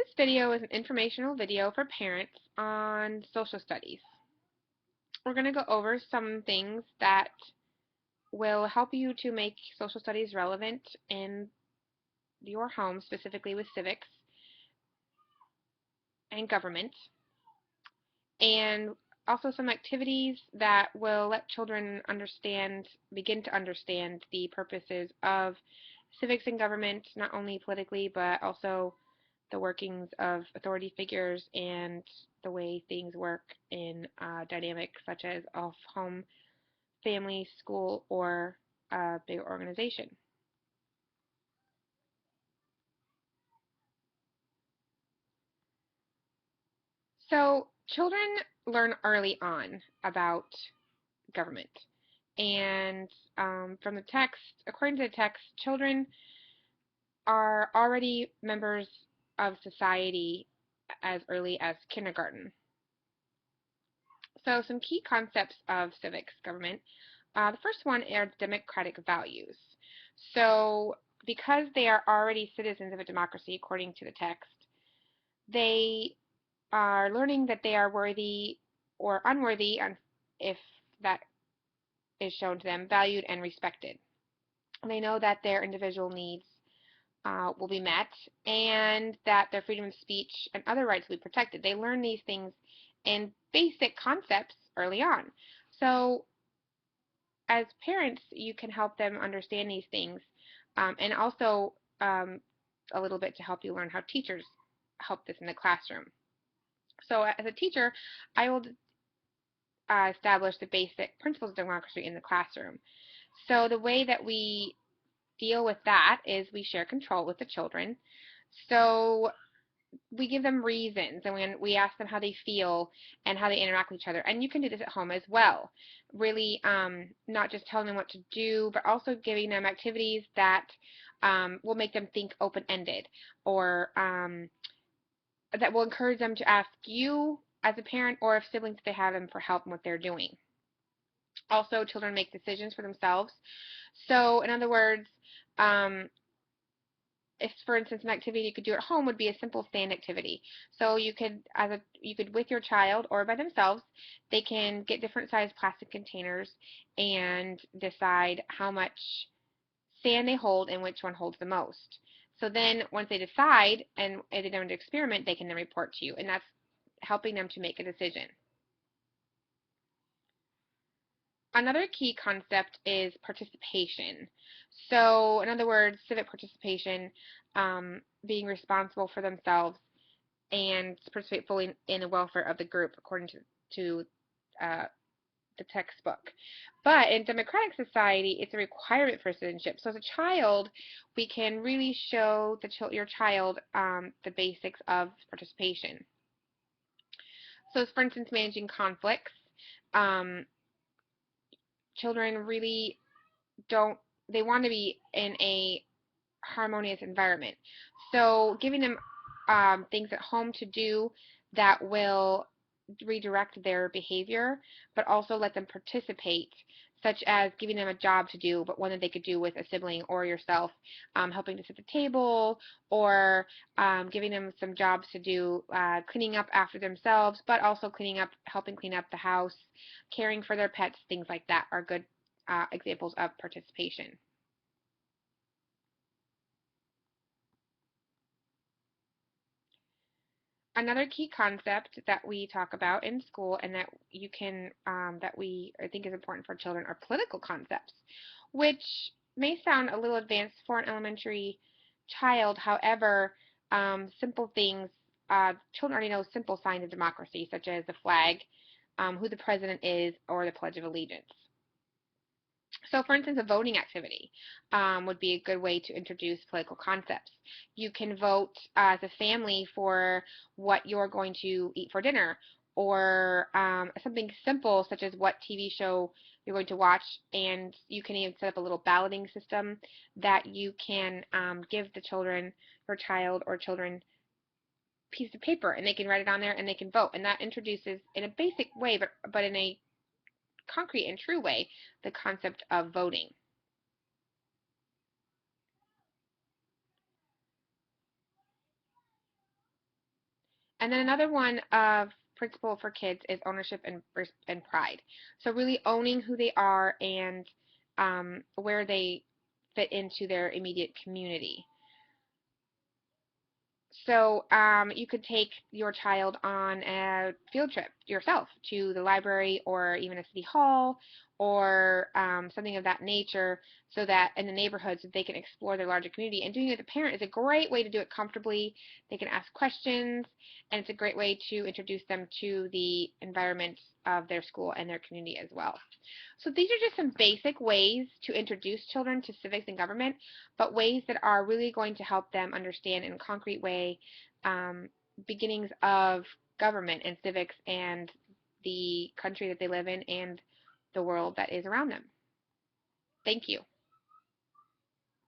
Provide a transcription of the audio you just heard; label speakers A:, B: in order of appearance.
A: This video is an informational video for parents on social studies. We're going to go over some things that will help you to make social studies relevant in your home, specifically with civics and government, and also some activities that will let children begin to understand the purposes of civics and government, not only politically, but also the workings of authority figures and the way things work in dynamics such as a home, family, school, or a big organization. So children learn early on about government. And from the text, according to the text, children are already members of society as early as kindergarten. So some key concepts of civics government. The first one are democratic values. So because they are already citizens of a democracy, according to the text, they are learning that they are worthy or unworthy, if that is shown to them, valued and respected. They know that their individual needs will be met and that their freedom of speech and other rights will be protected. They learn these things in basic concepts early on. So as parents, you can help them understand these things, and also a little bit to help you learn how teachers help this in the classroom. So as a teacher, I will establish the basic principles of democracy in the classroom. So the way that we deal with that is we share control with the children. So we give them reasons, and we ask them how they feel and how they interact with each other. And you can do this at home as well. Really, not just telling them what to do, but also giving them activities that will make them think open-ended, or that will encourage them to ask you as a parent, or if siblings they have them, for help in what they're doing. Also, children make decisions for themselves. So, in other words, if, for instance, an activity you could do at home would be a simple stand activity. So you could, with your child or by themselves, they can get different sized plastic containers and decide how much sand they hold and which one holds the most. So then once they decide and they don't experiment, they can then report to you, and that's helping them to make a decision. Another key concept is participation. So, in other words, civic participation, being responsible for themselves and participate fully in the welfare of the group, according to the textbook. But in democratic society, it's a requirement for citizenship. So as a child, we can really show your child the basics of participation. So, for instance, managing conflicts. Children really they want to be in a harmonious environment. So giving them things at home to do that will redirect their behavior, but also let them participate, such as giving them a job to do, but one that they could do with a sibling or yourself, helping to set the table, or giving them some jobs to do, cleaning up after themselves, but also helping clean up the house, caring for their pets, things like that are good examples of participation. Another key concept that we talk about in school, and that I think is important for children, are political concepts, which may sound a little advanced for an elementary child. However, simple things, children already know simple signs of democracy, such as the flag, who the president is, or the Pledge of Allegiance. So, for instance, a voting activity would be a good way to introduce political concepts. You can vote as a family for what you're going to eat for dinner, or something simple such as what TV show you're going to watch, and you can even set up a little balloting system that you can give your child or children, piece of paper, and they can write it on there and they can vote. And that introduces, in a basic way, but in a concrete and true way, the concept of voting. And then another one of principle for kids is ownership and pride. So really owning who they are and where they fit into their immediate community. So you could take your child on a field trip yourself to the library or even a city hall or something of that nature so that in the neighborhood so they can explore their larger community. And doing it with a parent is a great way to do it comfortably. They can ask questions, and it's a great way to introduce them to the environment of their school and their community as well. So these are just some basic ways to introduce children to civics and government, but ways that are really going to help them understand in a concrete way um, beginnings of government and civics and the country that they live in and the world that is around them. Thank you.